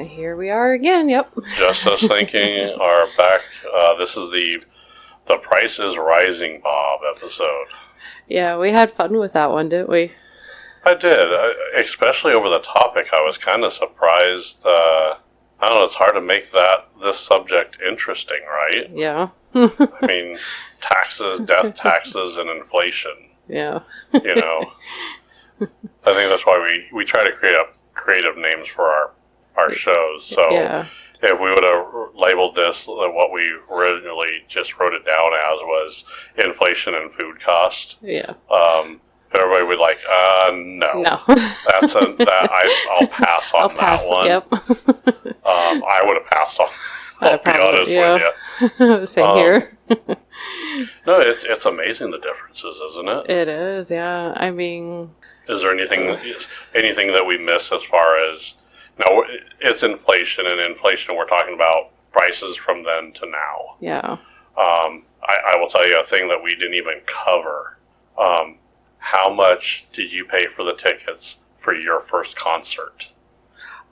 Here we are again, yep. Just Us Thinking are back. This is the Price is Rising Bob episode. Yeah, we had fun with that one, didn't we? I did, especially over the topic. I was kind of surprised. I don't know, it's hard to make this subject interesting, right? Yeah. I mean, taxes, death taxes, and inflation. Yeah. You know, I think that's why we try to create creative names for our shows. So yeah. If we would have labeled this, what we originally just wrote it down as was inflation and food cost. Yeah. Everybody would like, no. No. I'll pass on that one. Yep. I would have passed on. I'll be honest with you. Same here. No, it's amazing the differences, isn't it? It is, yeah. I mean, is there anything that we miss as far as? No, it's inflation, and inflation we're talking about prices from then to now. Yeah. I will tell you a thing that we didn't even cover. How much did you pay for the tickets for your first concert?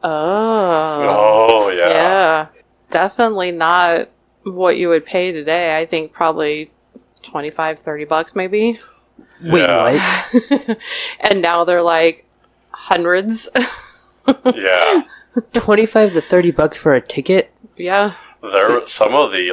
Oh, yeah. Yeah. Definitely not what you would pay today. I think probably $25-$30 maybe. Wait, what? And now they're like hundreds. Yeah. $25 to $30 for a ticket? Yeah. There some of the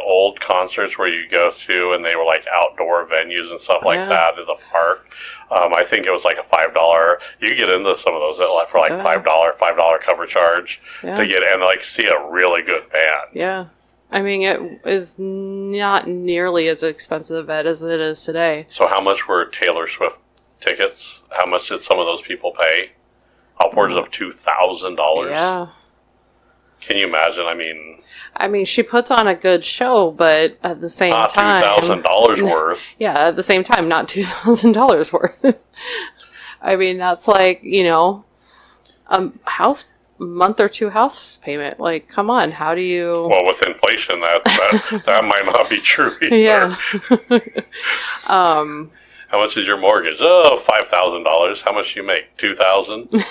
old concerts where you go to and they were like outdoor venues and stuff like that in the park. I think it was like a $5. You get into some of those for like $5 cover charge to get and like see a really good band. Yeah. I mean, it is not nearly as expensive as it is today. So how much were Taylor Swift tickets? How much did some of those people pay? Upwards of $2,000. Yeah. Can you imagine? I mean, she puts on a good show, but at the same time, not $2,000 worth. Yeah, at the same time, not $2,000 worth. I mean, that's like, a month or two house payment. Like, come on, how do you? Well, with inflation, that might not be true either. Yeah. How much is your mortgage? Oh, $5,000. How much do you make? $2,000?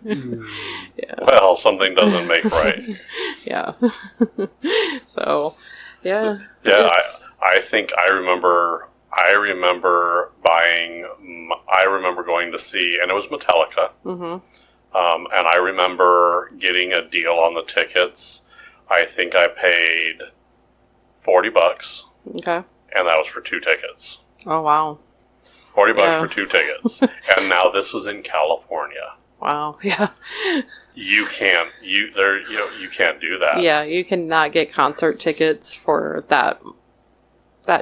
Yeah. Well, something doesn't make right. Yeah. So, yeah. Yeah, I think I remember going to see, and it was Metallica. Mm-hmm. And I remember getting a deal on the tickets. I think I paid $40. Okay. And that was for 2 tickets. Oh, wow. $40 for 2 tickets. And now this was in California. Wow. Yeah. You can't do that. Yeah, you cannot get concert tickets for that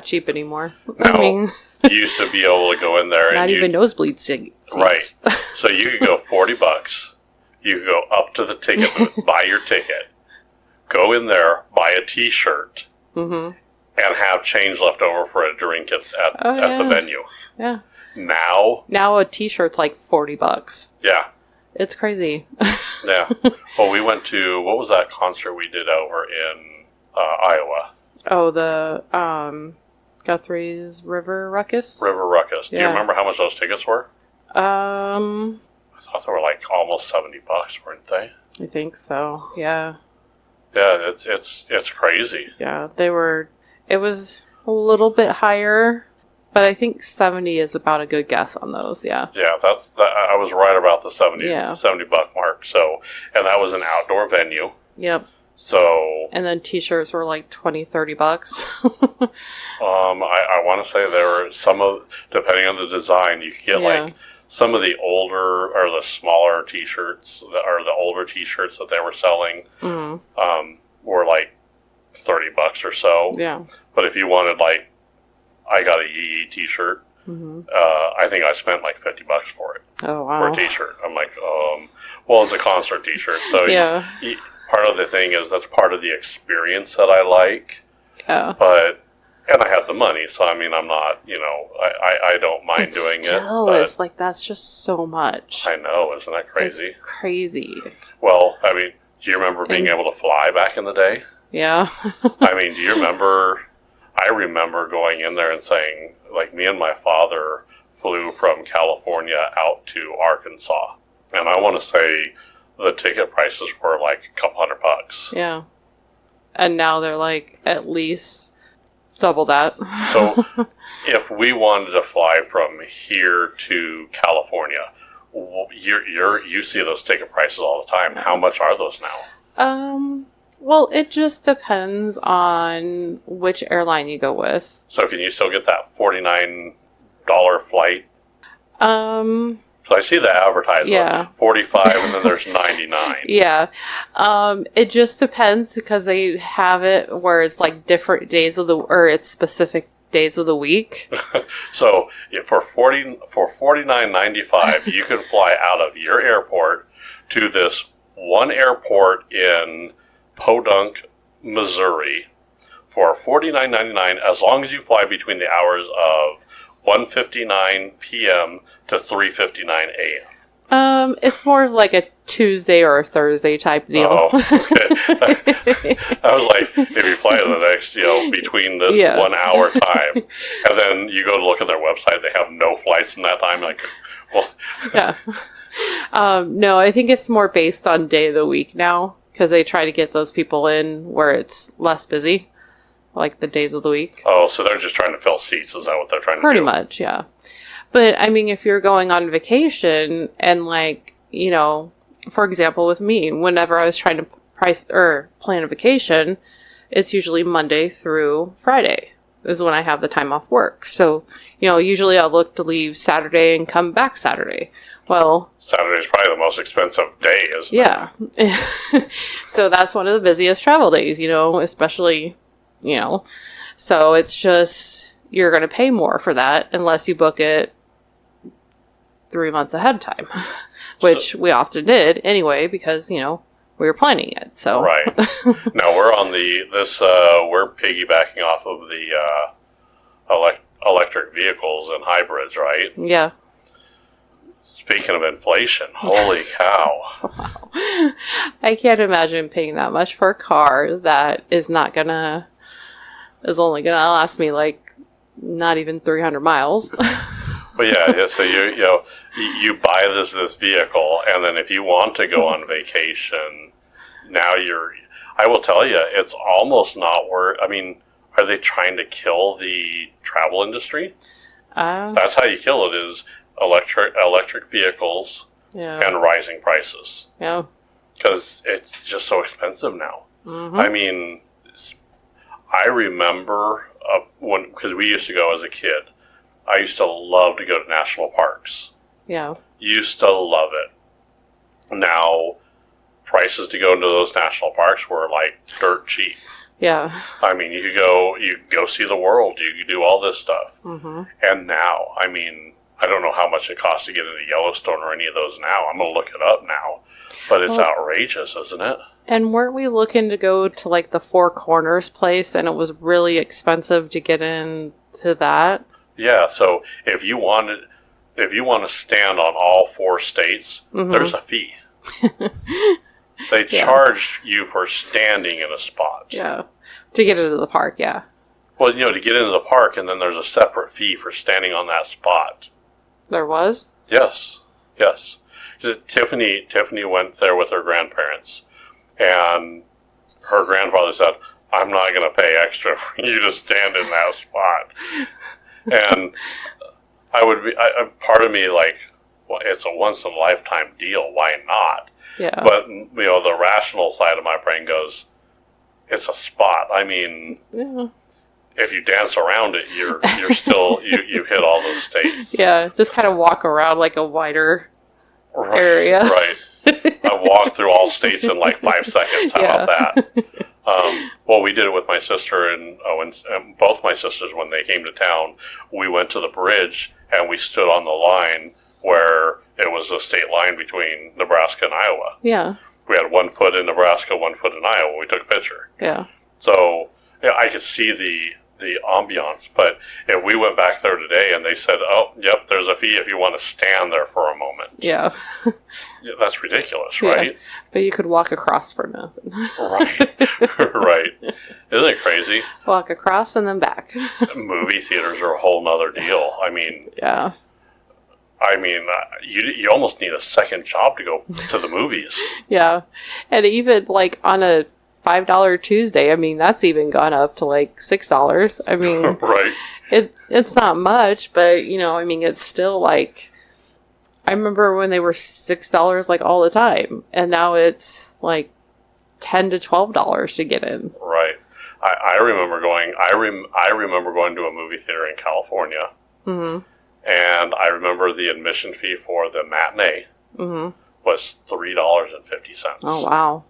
cheap anymore. No, you used to be able to go in there not and even nosebleed seats. Right. So you could go $40. You could go up to the ticket booth, buy your ticket, go in there, buy a T-shirt, and have change left over for a drink at the venue. Yeah. Now a T-shirt's like $40. Yeah. It's crazy. Yeah. Well, we went to, what was that concert we did over in Iowa? Oh, the Guthrie's River Ruckus? River Ruckus. Do you remember how much those tickets were? I thought they were like almost $70, weren't they? I think so. Yeah. Yeah, it's crazy. Yeah, it was a little bit higher, but I think 70 is about a good guess on those. Yeah. Yeah, I was right about the $70 mark. So, and that was an outdoor venue. Yep. So. And then T-shirts were like $20-$30. I want to say there were depending on the design, you could get like some of the older or the smaller T-shirts or the older T-shirts that they were selling were like $30 or so. Yeah. But if you wanted I got a Yee T-shirt. I think I spent like $50 for it. Oh wow! For a T-shirt. I'm like, well, it's a concert T-shirt, so part of the thing is that's part of the experience that I like. Yeah. And I have the money, so I mean, I'm not, I don't mind doing it. But it's like that's just so much. I know, isn't that crazy? It's crazy. Well, I mean, do you remember being able to fly back in the day? Yeah. I mean, do you remember? I remember going in there and saying, like, me and my father flew from California out to Arkansas. And I want to say the ticket prices were like a couple $100. Yeah. And now they're like at least double that. So if we wanted to fly from here to California, you see those ticket prices all the time. How much are those now? Well, it just depends on which airline you go with. So can you still get that $49 flight? So I see the advertisement. Yeah. 45 and then there's 99. Yeah. It just depends because they have it where it's like different days of or it's specific days of the week. So for $49.95, you can fly out of your airport to this one airport in Podunk, Missouri for $49.99 as long as you fly between the hours of 1:59 p.m. to 3:59 a.m. It's more like a Tuesday or a Thursday type deal. Oh, okay. I was like, if you fly to the next, between this 1 hour time, and then you go to look at their website, they have no flights in that time. Like, well, Yeah. No, I think it's more based on day of the week now because they try to get those people in where it's less busy, like the days of the week. oh, so they're just trying to fill seats. Is that what they're trying to do? Pretty much, yeah. But I mean, if you're going on vacation and for example, with me, whenever I was trying to plan a vacation, it's usually Monday through Friday is when I have the time off work. So, usually I'll look to leave Saturday and come back Saturday. Well, Saturday's probably the most expensive day, isn't it? yeah. So that's one of the busiest travel days, especially, so it's just, you're going to pay more for that unless you book it 3 months ahead of time, which we often did anyway, because, we were planning it. So, right. Now we're on we're piggybacking off of the, electric vehicles and hybrids, right? Yeah. Speaking of inflation, holy cow. Wow. I can't imagine paying that much for a car that is only gonna last me like not even 300 miles. But yeah, so you buy this vehicle, and then if you want to go on vacation, now I will tell you, it's almost not worth. I mean, are they trying to kill the travel industry? That's how you kill it, is electric vehicles and rising prices. Yeah. Because it's just so expensive now. Mm-hmm. I mean, I remember because we used to go as a kid. I used to love to go to national parks. Yeah. Used to love it. Now, prices to go into those national parks were like dirt cheap. Yeah. I mean, you go see the world, you could do all this stuff. Mm-hmm. And now, I mean, I don't know how much it costs to get into Yellowstone or any of those now. I'm going to look it up now. But it's outrageous, isn't it? And weren't we looking to go to like the Four Corners place, and it was really expensive to get into that? Yeah, so if you want to stand on all 4 states, there's a fee. They charge you for standing in a spot. Yeah. To get into the park, yeah. Well, to get into the park, and then there's a separate fee for standing on that spot. There was? Yes. Tiffany went there with her grandparents, and her grandfather said, "I'm not going to pay extra for you to stand in that spot." And part of me like, well, it's a once in a lifetime deal. Why not? Yeah. But the rational side of my brain goes, it's a spot. I mean, if you dance around it, you're still you hit all those states. Yeah, just kind of walk around like a wider area. Right. I've walked through all states in like 5 seconds. How about that? Well, we did it with my sister and both my sisters when they came to town. We went to the bridge and we stood on the line where it was a state line between Nebraska and Iowa. Yeah. We had 1 foot in Nebraska, 1 foot in Iowa. We took a picture. Yeah. So I could see the ambiance. But if we went back there today and they said, "Oh, yep, there's a fee if you want to stand there for a moment." Yeah. That's ridiculous, right? Yeah. But you could walk across for nothing. Right. Right. Isn't it crazy? Walk across and then back. Movie theaters are a whole nother deal. I mean, yeah. I mean, you almost need a second job to go to the movies. Yeah. And even like on a $5 Tuesday, I mean, that's even gone up to like $6. I mean, Right. it's not much, but I mean, it's still like, I remember when they were $6 like all the time, and now it's like $10 to $12 to get in. Right. I remember going. I remember going to a movie theater in California, Mm-hmm. and I remember the admission fee for the matinee Mm-hmm. was $3.50. Oh, wow.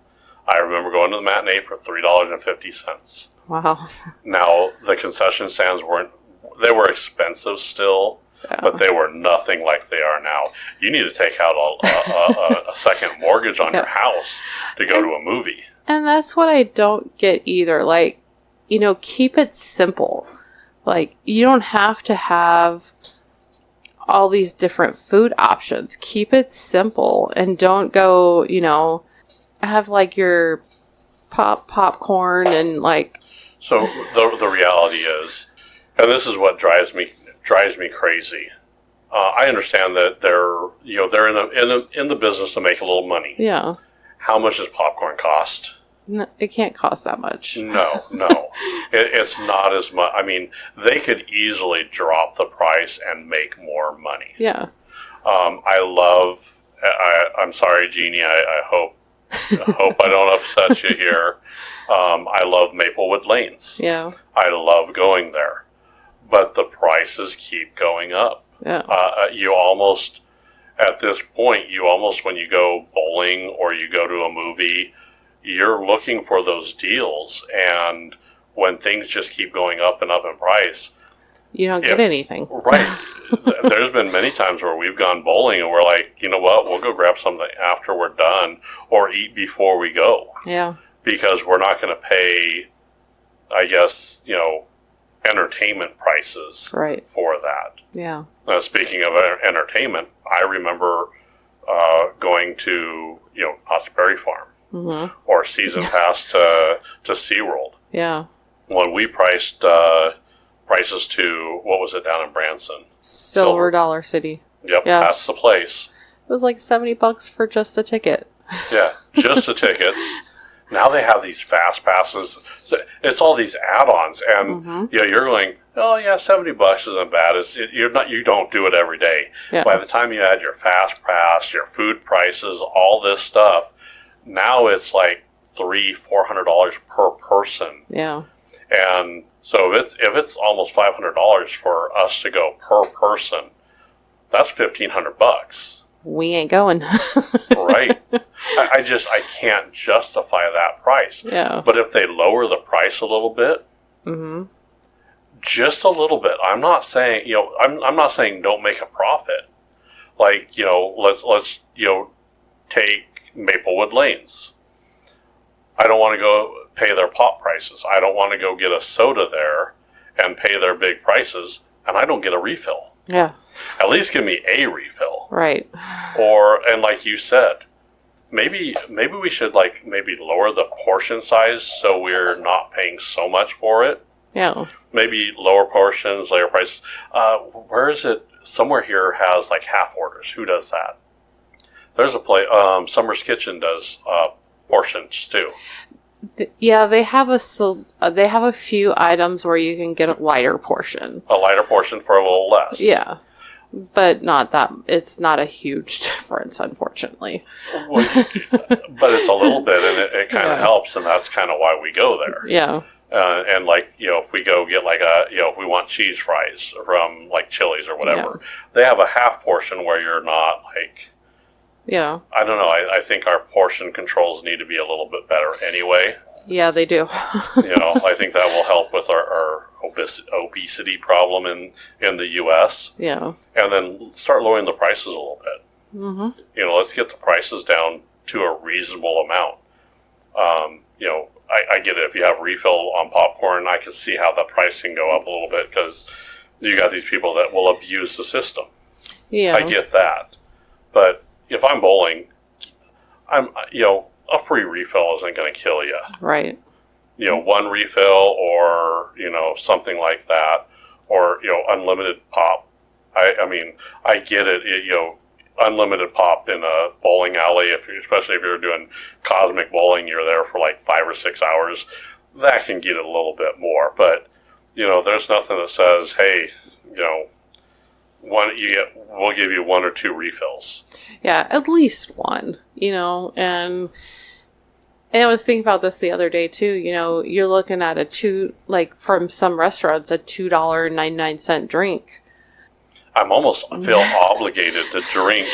I remember going to the matinee for $3.50. Wow. Now the concession stands they were expensive still, Yeah. but they were nothing like they are now. You need to take out a second mortgage on your house to go to a movie. And that's what I don't get either. Like, keep it simple. Like, you don't have to have all these different food options. Keep it simple and don't go, have like your popcorn and like. So the reality is, and this is what drives me crazy. I understand that they're in the business to make a little money. Yeah. How much does popcorn cost? No, it can't cost that much. No. It's not as much. I mean, they could easily drop the price and make more money. Yeah. I'm sorry, Jeannie. I hope I don't upset you here. I love Maplewood Lanes. Yeah. I love going there, but the prices keep going up. Yeah. You almost, at this point, when you go bowling or you go to a movie, you're looking for those deals, and when things just keep going up and up in price, you don't get anything. Right. There's been many times where we've gone bowling and we're like, you know what, we'll go grab something after we're done or eat before we go. Yeah. Because we're not going to pay, I guess, entertainment prices for that. Yeah. Speaking of entertainment, I remember going to, Knott's Berry Farm. Mm-hmm. Or season pass to SeaWorld. Yeah. When we priced prices to, what was it down in Branson? Silver Dollar City. Yep, Yeah. that's the place. It was like $70 for just a ticket. Yeah, just the tickets. Now they have these fast passes. So it's all these add-ons, and Mm-hmm. you're going, oh yeah, $70 isn't bad. You don't do it every day. Yeah. By the time you add your fast pass, your food prices, all this stuff, now it's like $300-$400 per person. Yeah. And so if it's almost $500 for us to go per person, that's $1,500. We ain't going. Right. I can't justify that price. Yeah. But if they lower the price a little bit, Mm-hmm. just a little bit. I'm not saying I'm not saying don't make a profit. Like let's take Maplewood Lanes. I don't want to go pay their pop prices. I don't want to go get a soda there and pay their big prices, and I don't get a refill. Yeah. At least give me a refill. Right. And like you said, maybe we should maybe lower the portion size so we're not paying so much for it. Yeah. Maybe lower portions, lower prices. Where is it? Somewhere here has like half orders. Who does that? There's a place. Summer's Kitchen does portions too. Yeah, they have a few items where you can get a lighter portion. A lighter portion for a little less. Yeah. But not that, it's not a huge difference, unfortunately. Well, but it's a little bit, and it kind of helps, and that's kind of why we go there. Yeah. And if we go get if we want cheese fries from like Chili's or whatever, they have a half portion where you're not Yeah. I don't know. I think our portion controls need to be a little bit better anyway. Yeah, they do. I think that will help with our obesity problem in the U.S. Yeah. And then start lowering the prices a little bit. Mm-hmm. Let's get the prices down to a reasonable amount. I get it. If you have refill on popcorn, I can see how the price can go up a little bit because you got these people that will abuse the system. Yeah. I get that. But if I'm bowling, a free refill isn't going to kill you. Right. One refill or, something like that, or, unlimited pop I mean, I get it. Unlimited pop in a bowling alley, especially if you're doing cosmic bowling, you're there for like 5 or 6 hours. That can get a little bit more, but there's nothing that says, hey, we'll give you 1 or 2 refills. Yeah, at least one, and I was thinking about this the other day too. You're looking at from some restaurants, a $2.99 drink. I'm almost feel obligated to drink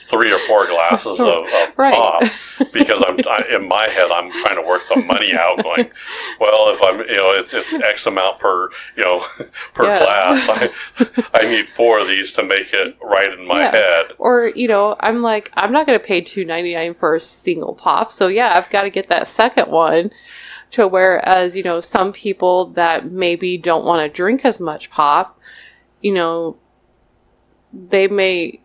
3 or 4 glasses of Right. pop because in my head I'm trying to work the money out. Going, well, if I'm it's X amount per per glass. I need 4 of these to make it right in my head. Or I'm like, I'm not going to pay $2.99 for a single pop, so I've got to get that second one. To whereas some people that maybe don't want to drink as much pop, they may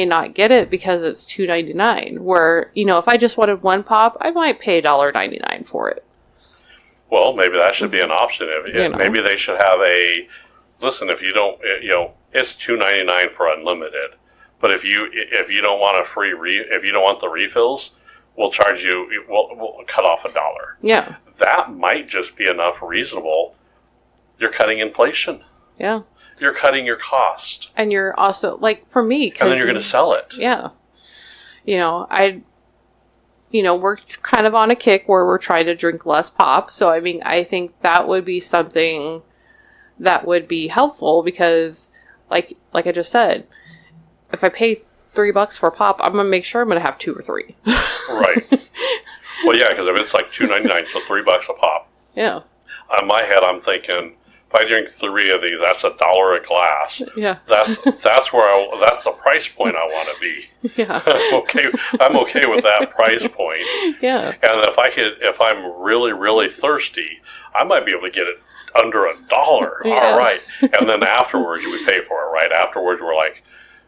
not get it because it's $2.99. Where if I just wanted one pop, I might pay $1.99 for it. Well, maybe that should be an option. Maybe they should have listen. If you don't, it's $2.99 for unlimited. But if you don't want if you don't want the refills, we'll charge you. We'll cut off $1. Yeah, that might just be enough reasonable. You're cutting inflation. Yeah. You're cutting your cost. And you're also, like, for me, and then you're going to sell it. Yeah. We're kind of on a kick where we're trying to drink less pop. So, I think that would be something that would be helpful because, like I just said, if I pay $3 for pop, I'm going to make sure I'm going to have 2 or 3. Right. Well, yeah, because if it's like $2.99, so $3 a pop. Yeah. In my head, I'm thinking, if I drink 3 of these, that's $1 a glass. Yeah. That's the price point I want to be. Yeah. I'm okay with that price point. Yeah. And if I'm really, really thirsty, I might be able to get it under $1. Yeah. All right. And then afterwards, we pay for it, right? Afterwards, we're like,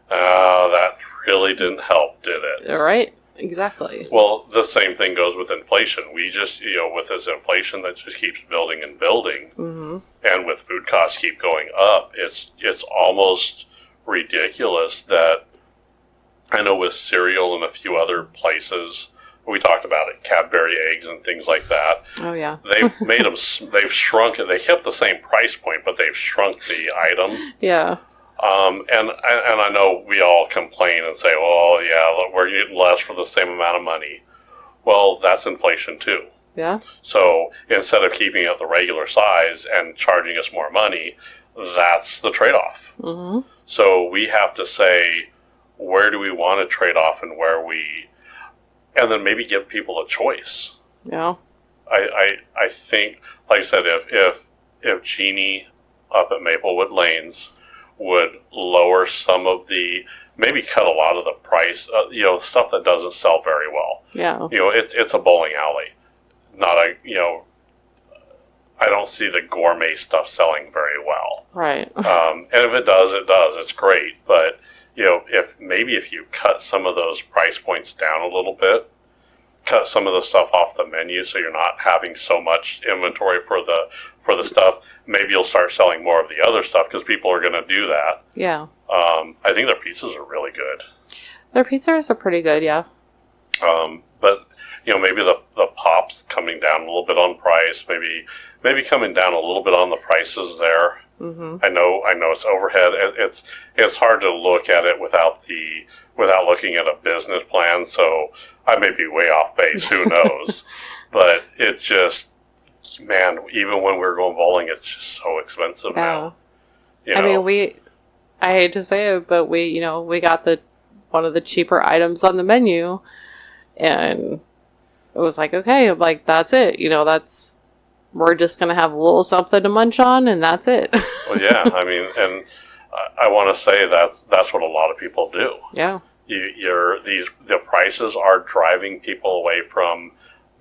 that really didn't help, did it? All right. Exactly. Well, the same thing goes with inflation. We just, with this inflation that just keeps building and building, mm-hmm. and with food costs keep going up, it's almost ridiculous that I know with cereal and a few other places, we talked about it, Cadbury eggs and things like that. Oh, yeah. They've made them, they've shrunk it. They kept the same price point, but they've shrunk the item. Yeah. And I know we all complain and say, "Oh, yeah, we're getting less for the same amount of money." Well, that's inflation too. Yeah. So instead of keeping it the regular size and charging us more money, that's the trade-off. Mm-hmm. So we have to say, where do we want to trade off, and and then maybe give people a choice. Yeah. I think, like I said, if Jeannie up at Maplewood Lanes would lower some of maybe cut a lot of the price, stuff that doesn't sell very well. Yeah. It's a bowling alley, not I don't see the gourmet stuff selling very well. Right. And if it does, it's great. But, if you cut some of those price points down a little bit, cut some of the stuff off the menu so you're not having so much inventory for the stuff, maybe you'll start selling more of the other stuff because people are going to do that. Yeah. I think their pizzas are really good. Their pizzas are pretty good, yeah. But maybe the pops coming down a little bit on price, maybe coming down a little bit on the prices there. Mm-hmm. I know it's overhead. It's hard to look at it without looking at a business plan. So I may be way off base. Who knows? But it just, man, even when we're going bowling, it's just so expensive now. I hate to say it, but we got one of the cheaper items on the menu, and it was like, okay, that's it. We're just going to have a little something to munch on, and that's it. Well, yeah, and I want to say that's what a lot of people do. Yeah. The prices are driving people away from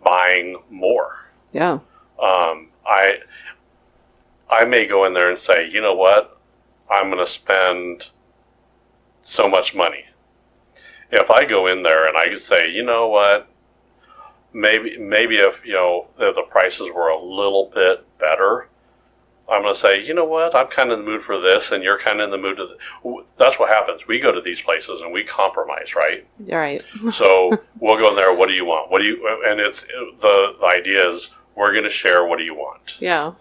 buying more. Yeah. I may go in there and say, you know what, I'm going to spend so much money. If I go in there and I could say, you know what, maybe if the prices were a little bit better, I'm going to say, you know what, I'm kind of in the mood for this, and you're kind of in the mood that's what happens. We go to these places and we compromise, right? All right. So we'll go in there. What do you want? And it's the idea is we're going to share. What do you want? Yeah.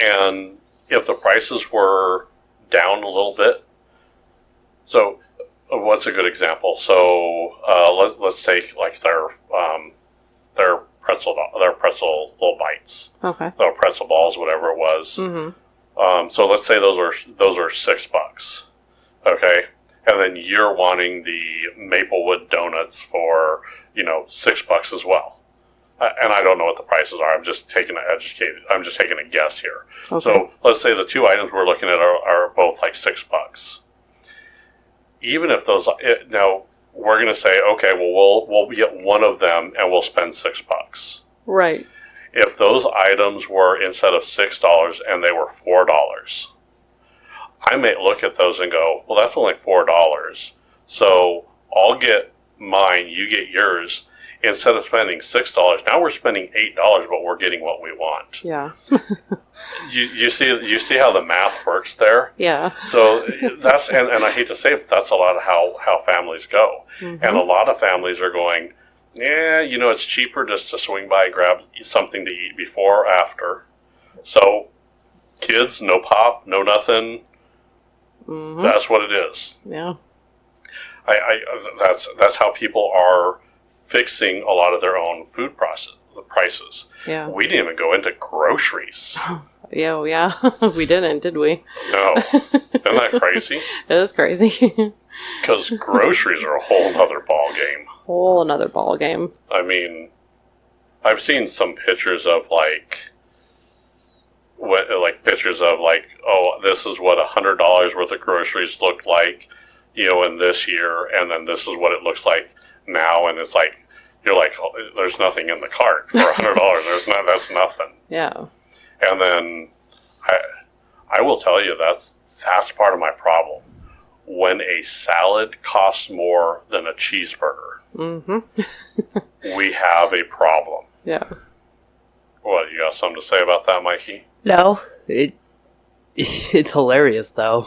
And if the prices were down a little bit, so what's a good example? So let's take like their pretzel little bites, Okay. or pretzel balls, whatever it was. Mm-hmm. So let's say those are $6, okay, and then you're wanting the Maplewood donuts for $6 as well. And I don't know what the prices are. I'm just taking a guess here. Okay. So let's say the two items we're looking at are both like $6. Even if now we're going to say, okay, well we'll get one of them and we'll spend $6. Right. If those items were instead of $6 and they were $4, I may look at those and go, well, that's only $4. So I'll get mine, you get yours. Instead of spending $6, now we're spending $8, but we're getting what we want. Yeah. You see how the math works there? Yeah. So that's and I hate to say it, but that's a lot of how families go. Mm-hmm. And a lot of families are going, yeah, it's cheaper just to swing by and grab something to eat before or after. So kids, no pop, no nothing. Mm-hmm. That's what it is. Yeah. That's how people are fixing a lot of their own food prices. Yeah. We didn't even go into groceries. Yeah. We didn't, did we? No. Isn't that crazy? It is crazy. Because groceries are a whole other ball game. Whole another ball game. I mean, I've seen some pictures of oh, this is what $100 worth of groceries looked like, in this year, and then this is what it looks like now, and it's like you're like, oh, there's nothing in the cart for $100. That's nothing. Yeah. And then I will tell you that's part of my problem. When a salad costs more than a cheeseburger, Mm-hmm. we have a problem. Yeah. What, you got something to say about that, Mikey? No, it's hilarious though.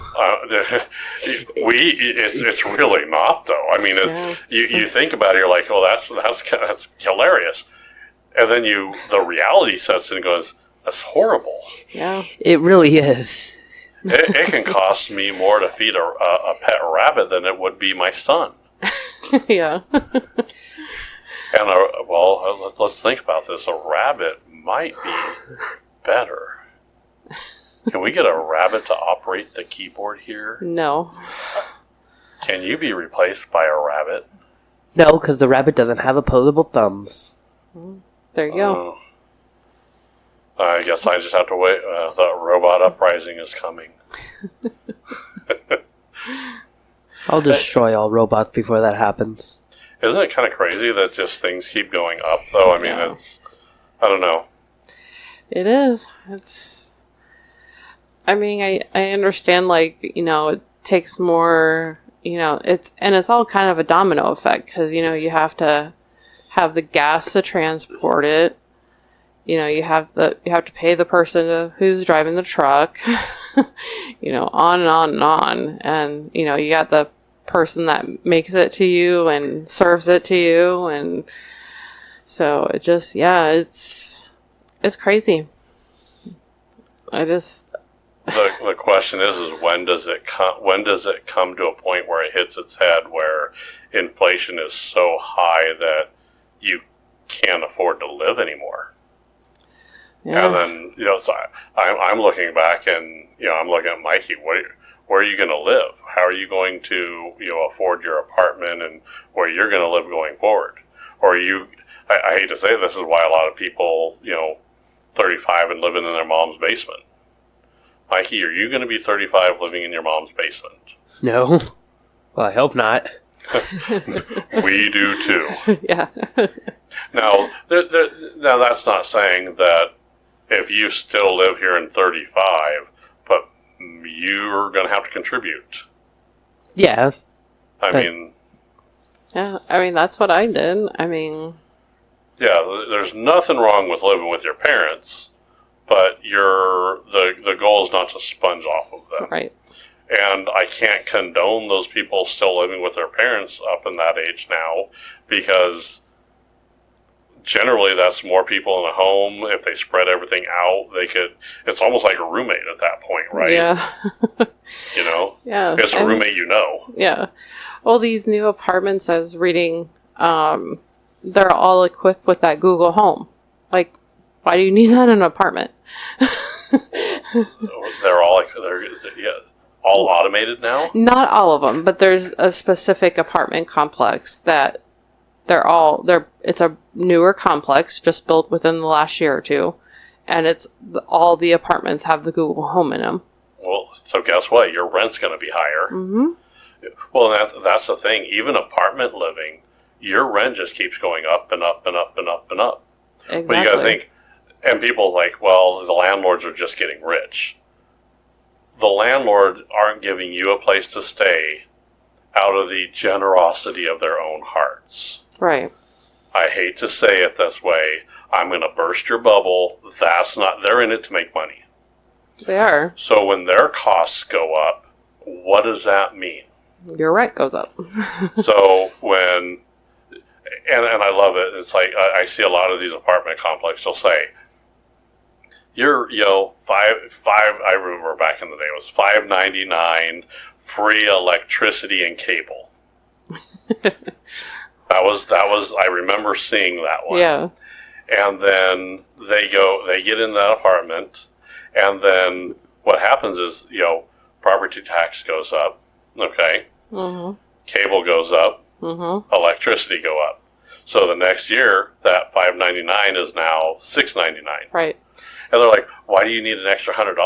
It's really not though. I mean, you think about it, you're like, oh, that's hilarious, and then the reality sets in and goes, that's horrible. Yeah. It really is. It can cost me more to feed a pet rabbit than it would be my son. Yeah. And let's think about this. A rabbit might be better. Can we get a rabbit to operate the keyboard here? No. Can you be replaced by a rabbit? No, because the rabbit doesn't have opposable thumbs. There you go. I guess I just have to wait. The robot uprising is coming. I'll destroy all robots before that happens. Isn't it kind of crazy that just things keep going up, though? I mean, Yeah. I don't know. It is. I understand, it takes more, it's all kind of a domino effect, because, you have to have the gas to transport it. You have to pay the person who's driving the truck, on and on and on. And, you got the person that makes it to you and serves it to you. And so it just, it's crazy. The question is when does it come to a point where it hits its head where inflation is so high that you can't afford to live anymore? Yeah. And then, so I'm looking back and, I'm looking at Mikey, where are you going to live? How are you going to, afford your apartment and where you're going to live going forward? Or I hate to say this is why a lot of people, 35 and living in their mom's basement. Mikey, are you going to be 35 living in your mom's basement? No. Well, I hope not. We do too. Yeah. Now, now that's not saying that if you still live here in 35, but you're going to have to contribute. Yeah. I mean... Yeah, that's what I did. Yeah, there's nothing wrong with living with your parents, but the goal is not to sponge off of them. Right. And I can't condone those people still living with their parents up in that age now, because generally that's more people in a home. If they spread everything out, it's almost like a roommate at that point, right? Yeah. You know? Yeah. It's a roommate you know. Yeah. Well, these new apartments I was reading, they're all equipped with that Google Home. Like, why do you need that in an apartment? They're all automated now? Not all of them, but there's a specific apartment complex that it's a newer complex just built within the last year or two, and all the apartments have the Google Home in them. Well, so guess what? Your rent's going to be higher. Mm-hmm. Well, that's the thing. Even apartment living, your rent just keeps going up and up and up and up and up. Exactly. But you got to think, and people are like, well, the landlords are just getting rich. The landlords aren't giving you a place to stay out of the generosity of their own hearts. Right. I hate to say it this way. I'm going to burst your bubble. They're in it to make money. They are. So when their costs go up, what does that mean? Your rent goes up. So when, and I love it, it's like I see a lot of these apartment complexes, they'll say, I remember back in the day, it was $5.99 free electricity and cable. That was I remember seeing that one. Yeah. And then they get in that apartment, and then what happens is, property tax goes up, okay? Mm-hmm. Cable goes up, mm-hmm. Electricity go up. So the next year, that $5.99 is now $6.99. Right. And they're like, why do you need an extra $100?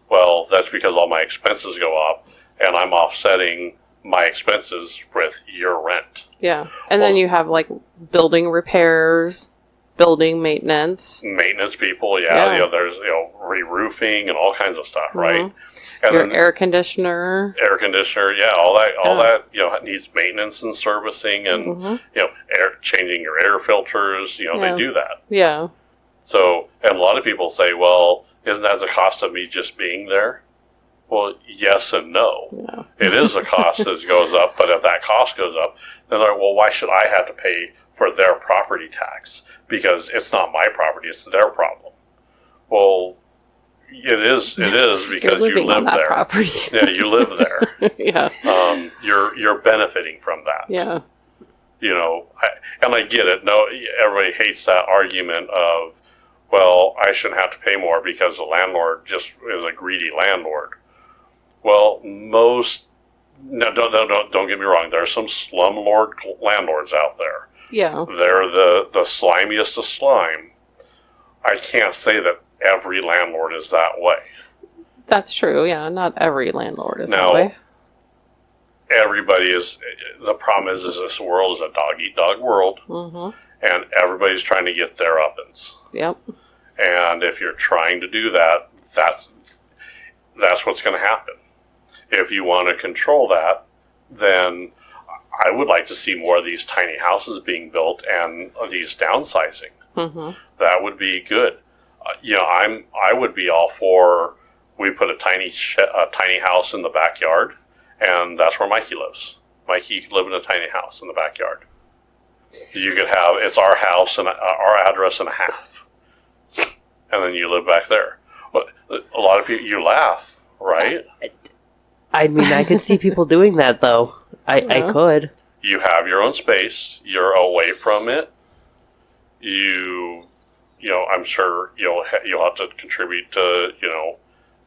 Well, that's because all my expenses go up, and I'm offsetting my expenses with your rent. Yeah. And then you have like building repairs, building maintenance. Maintenance people, yeah. There's re-roofing and all kinds of stuff, mm-hmm. right? And your air conditioner, yeah, all that needs maintenance and servicing, and mm-hmm. Changing your air filters. They do that. Yeah. So, and a lot of people say, well, isn't that the cost of me just being there? Well, yes and no. Yeah. It is a cost that goes up, but if that cost goes up, then they're like, well, why should I have to pay for their property tax? Because it's not my property, it's their problem. Well, it is because you live there. Property. Yeah, you live there. Yeah. You're benefiting from that. Yeah. And I get it. No, everybody hates that argument of, well, I shouldn't have to pay more because the landlord just is a greedy landlord. Well, don't get me wrong. There are some slumlord landlords out there. Yeah. They're the slimiest of slime. I can't say that every landlord is that way. That's true, yeah. Not every landlord is now, that way. The problem is this world is a dog-eat-dog world, mm-hmm. and everybody's trying to get their uppins. Yep. And if you're trying to do that, that's what's going to happen. If you want to control that, then I would like to see more of these tiny houses being built and these downsizing. Mm-hmm. That would be good. I would be all for, we put a tiny house in the backyard, and that's where Mikey lives. Mikey could live in a tiny house in the backyard. You could have, it's our house and our address and a half, and then you live back there. But a lot of people, you laugh, right? I mean, I could see people doing that, though. I could. You have your own space. You're away from it. I'm sure you'll have to contribute to,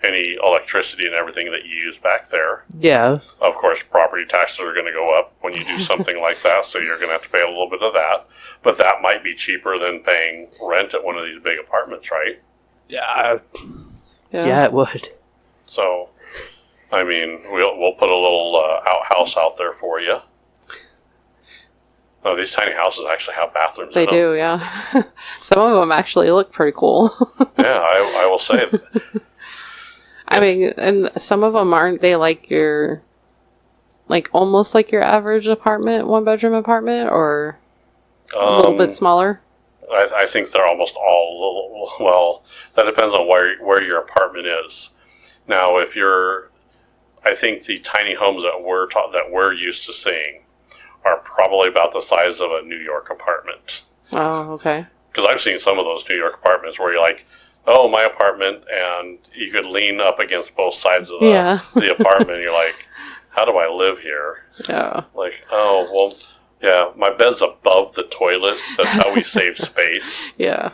any electricity and everything that you use back there. Yeah. Of course, property taxes are going to go up when you do something like that, so you're going to have to pay a little bit of that. But that might be cheaper than paying rent at one of these big apartments, right? Yeah. Yeah, it would. So, I mean, we'll put a little outhouse out there for you. Oh, these tiny houses actually have bathrooms in them. They do, yeah. Some of them actually look pretty cool. Yeah, I will say. I mean, and some of them aren't they like almost like your average apartment, one-bedroom apartment, or a little bit smaller? I think they're almost all Well, that depends on where your apartment is. Now, if you're, I think the tiny homes that we're used to seeing are probably about the size of a New York apartment. Oh, okay. Because I've seen some of those New York apartments where you're like, oh, my apartment, and you could lean up against both sides of the apartment. And you're like, how do I live here? Yeah. Like, oh, well, yeah, my bed's above the toilet. That's how we save space. Yeah.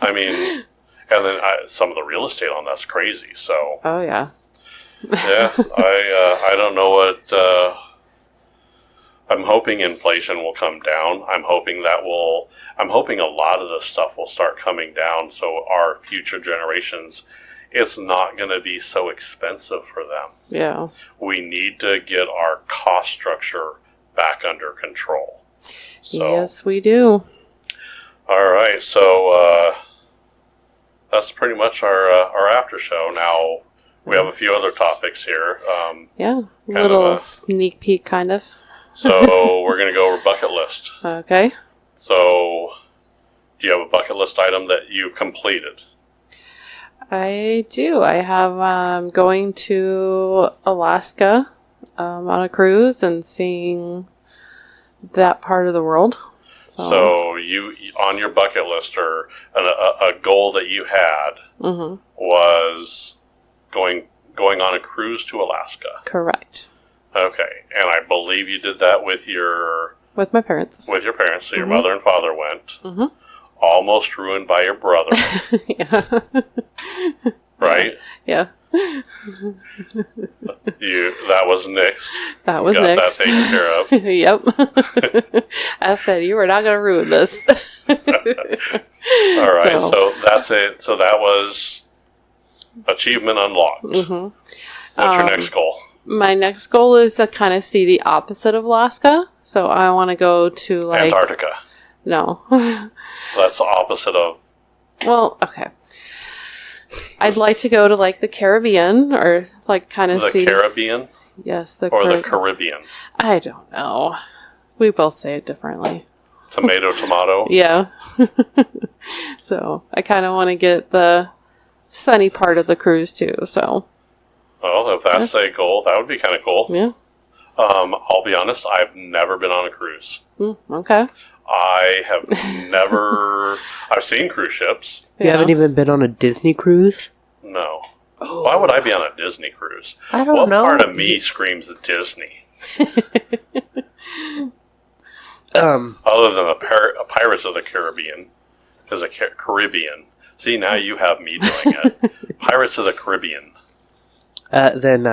I mean, and then some of the real estate on that's crazy. So. Oh yeah. Yeah, I don't know what. I'm hoping inflation will come down. I'm hoping a lot of this stuff will start coming down, so our future generations, it's not going to be so expensive for them. Yeah. We need to get our cost structure back under control. So, yes, we do. All right, so that's pretty much our after show. Now we have a few other topics here. Yeah, a little sneak peek, kind of. So we're going to go over bucket list. Okay. So, do you have a bucket list item that you've completed? I do. I have going to Alaska on a cruise and seeing that part of the world. So you on your bucket list, or a goal that you had was going on a cruise to Alaska. Correct. Okay, and I believe you did that with my parents. With your parents, so your mother and father went. Almost ruined by your brother. Yeah. Right? Yeah. That was next. That was got next. That taken care of. Yep. I said you were not going to ruin this. All right, so that's it. So that was achievement unlocked. What's your next goal? My next goal is to kind of see the opposite of Alaska. So I want to go to Antarctica. No. That's the opposite of. Well, okay. I'd like to go to the Caribbean, or kind of see the Caribbean. Yes, the Caribbean. I don't know. We both say it differently. Tomato. Yeah. So I kind of want to get the sunny part of the cruise too. So. Well, if that's a goal, that would be kind of cool. Yeah. I'll be honest, I've never been on a cruise. Okay. I have never. I've seen cruise ships. You haven't even been on a Disney cruise? No. Oh. Why would I be on a Disney cruise? I don't know. What part of me screams Disney? Other than the Pirates of the Caribbean. Because a Caribbean. See, now you have me doing it. Pirates of the Caribbean. Then,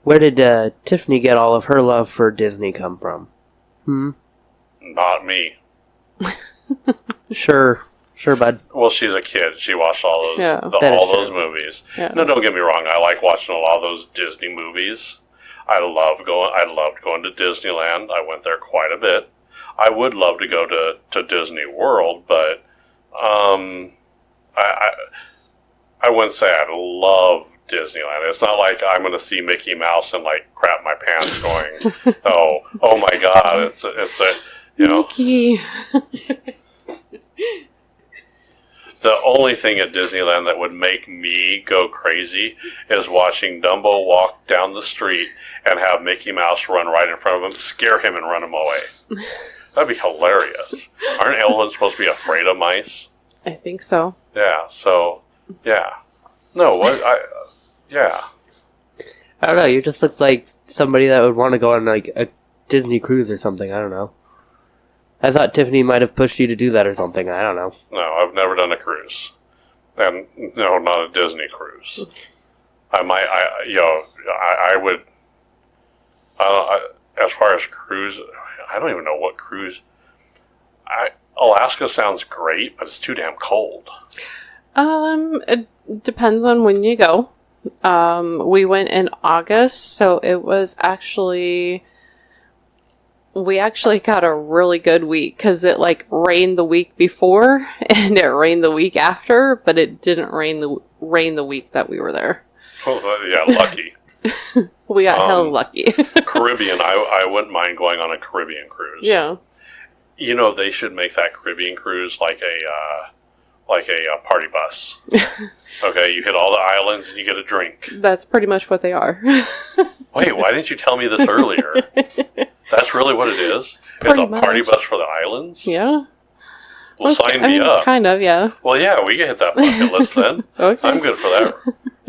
where did Tiffany get all of her love for Disney come from? Not me. Sure, bud. Well, she's a kid. She watched all those those movies. Yeah. No, don't get me wrong. I like watching a lot of those Disney movies. I loved going to Disneyland. I went there quite a bit. I would love to go to Disney World, but I wouldn't say I love Disneyland. It's not like I'm going to see Mickey Mouse and crap my pants going, oh my God, it's a Mickey. The only thing at Disneyland that would make me go crazy is watching Dumbo walk down the street and have Mickey Mouse run right in front of him, scare him and run him away. That'd be hilarious. Aren't elephants supposed to be afraid of mice? I think so. Yeah, so, yeah. No, what? Yeah. I don't know, you just look like somebody that would want to go on a Disney cruise or something, I don't know. I thought Tiffany might have pushed you to do that or something, I don't know. No, I've never done a cruise. And, no, not a Disney cruise. I would, as far as cruise, I don't even know what cruise, Alaska sounds great, but it's too damn cold. It depends on when you go. We went in August, so it was we actually got a really good week because it rained the week before and it rained the week after, but it didn't rain the week that we were there. Oh, yeah, lucky. We got hell lucky. Caribbean, I wouldn't mind going on a Caribbean cruise. Yeah. They should make that Caribbean cruise like like a party bus. Okay, you hit all the islands and you get a drink. That's pretty much what they are. Wait, why didn't you tell me this earlier? That's really what it is? Pretty It's a party much. bus for the islands? Yeah. Well, sign me up. Kind of, yeah. Well, yeah, we can hit that bucket list then. Okay. I'm good for that.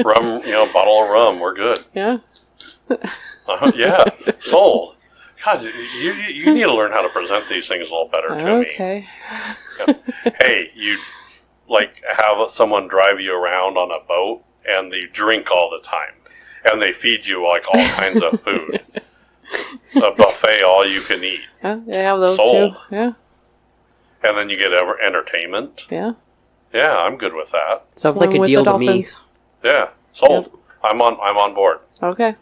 Rum, bottle of rum, we're good. Yeah. Yeah, sold. God, you need to learn how to present these things a little better to me. Okay. Yeah. Hey, you have someone drive you around on a boat and they drink all the time. And they feed you like all kinds of food. A buffet, all you can eat. Yeah, they have those Sold. too. Yeah. And then you get entertainment. Yeah. Yeah, I'm good with that. Sounds like Swim a with deal the to me. dolphins. Yeah, sold. Yep. I'm on board. Okay.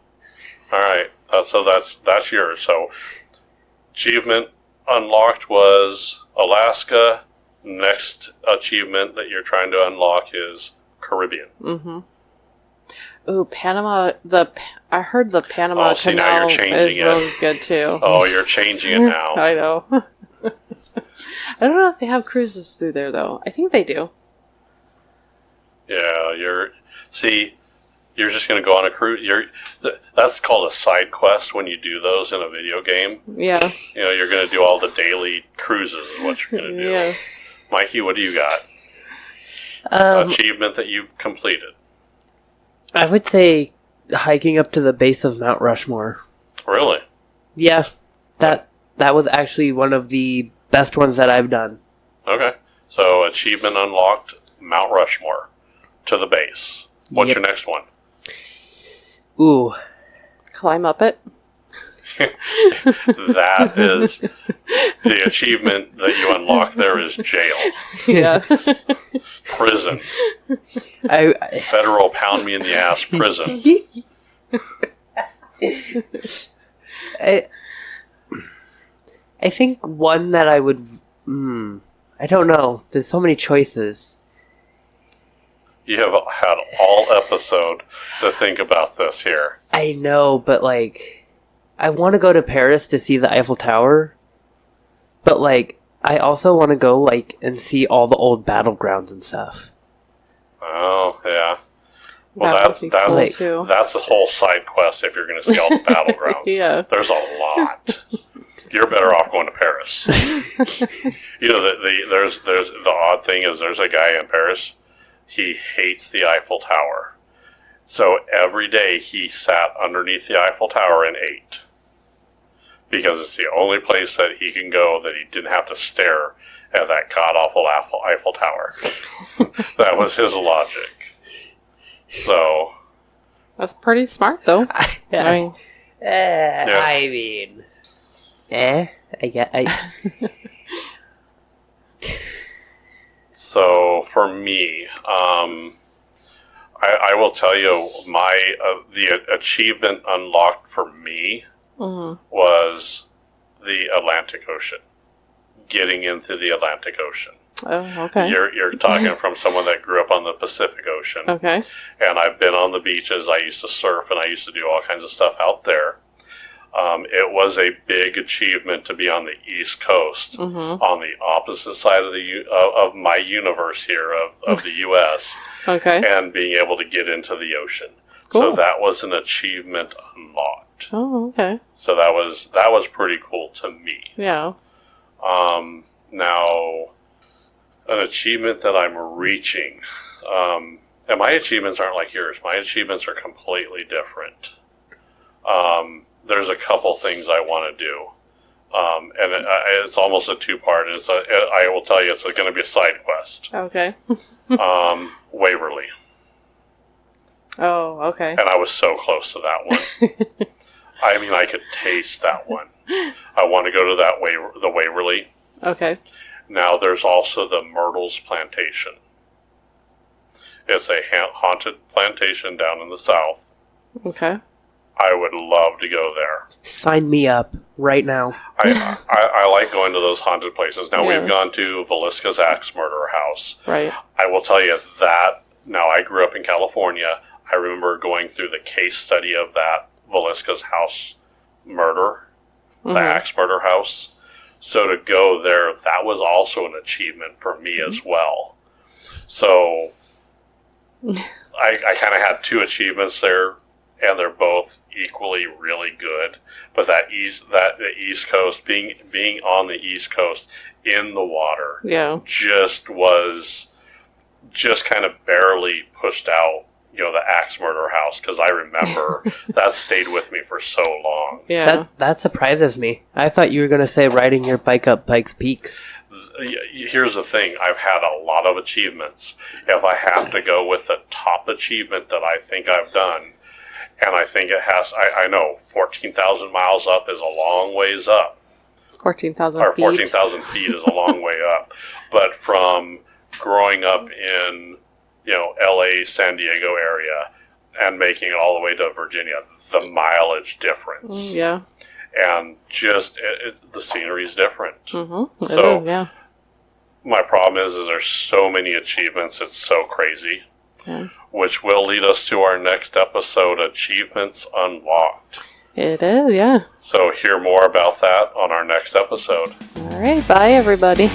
All right, so that's yours. So achievement unlocked was Alaska. Next achievement that you're trying to unlock is Caribbean. Mm-hmm. Ooh, Panama. I heard the Panama See, now Canal you're is changing it. really good too. Oh, you're changing it now. I know. I don't know if they have cruises through there though. I think they do. Yeah, you're just going to go on a cruise. That's called a side quest when you do those in a video game. Yeah. You're going to do all the daily cruises is what you're going to do. Yeah. Mikey, what do you got? Achievement that you've completed. I would say hiking up to the base of Mount Rushmore. Really? Yeah, that was actually one of the best ones that I've done. Okay. So achievement unlocked, Mount Rushmore to the base. What's Yep. your next one? Ooh, Climb up it. That is the achievement that you unlock. There is jail, Yeah. prison, I federal pound me in the ass prison. I think one that I would. I don't know. There's so many choices. You have had all episode to think about this here. I know, but I want to go to Paris to see the Eiffel Tower. But I also want to go and see all the old battlegrounds and stuff. Oh yeah. Well, That would be cool, that's too. that's a whole side quest if you're going to see all the battlegrounds. Yeah. There's a lot. You're better off going to Paris. There's the odd thing is there's a guy in Paris. He hates the Eiffel Tower. So every day he sat underneath the Eiffel Tower and ate. Because it's the only place that he can go that he didn't have to stare at that god-awful Eiffel Tower. That was his logic. So... That's pretty smart though. I mean, I mean... I get... So for me, I will tell you the achievement unlocked for me was the Atlantic Ocean, getting into the Atlantic Ocean. oh, okay. You're talking from someone that grew up on the Pacific Ocean, Okay. and I've been on the beaches. I used to surf and I used to do all kinds of stuff out there. It was a big achievement to be on the East Coast, on the opposite side of my universe here of the U.S. Okay. and being able to get into the ocean. Cool. So that was an achievement unlocked. Oh, okay. So that was pretty cool to me. Yeah. Now, an achievement that I'm reaching, and my achievements aren't like yours. My achievements are completely different. There's a couple things I want to do, and it's almost a two-part. I will tell you, it's going to be a side quest. Okay. Waverly. Oh, okay. And I was so close to that one. I mean, I could taste that one. I want to go to the Waverly. Okay. Now, there's also the Myrtles Plantation. It's a haunted plantation down in the south. Okay. I would love to go there. Sign me up right now. I like going to those haunted places. Now, Yeah. we've gone to Villisca's Axe Murder House. Right. I will tell you that, now I grew up in California. I remember going through the case study of that Villisca's house murder, the Axe Murder House. So to go there, that was also an achievement for me as well. So I kind of had 2 achievements there, and they're both equally really good. But the East Coast, being on the East Coast in the water, Yeah. just kind of barely pushed out, the axe murder house, because I remember that stayed with me for so long. Yeah. That surprises me. I thought you were going to say riding your bike up Pikes Peak. Here's the thing. I've had a lot of achievements. If I have to go with the top achievement that I think I've done, and I think it has, I know 14,000 miles up is a long ways up. 14,000 Or feet. 14,000 feet is a long way up. But from growing up in, LA, San Diego area, and making it all the way to Virginia, the mileage difference. Yeah. And just, the scenery is different. Mm-hmm. It So, is, yeah. my problem is there's so many achievements, it's so crazy. Yeah. Which will lead us to our next episode, Achievements Unlocked. It is, yeah. So hear more about that on our next episode. All right. Bye, everybody.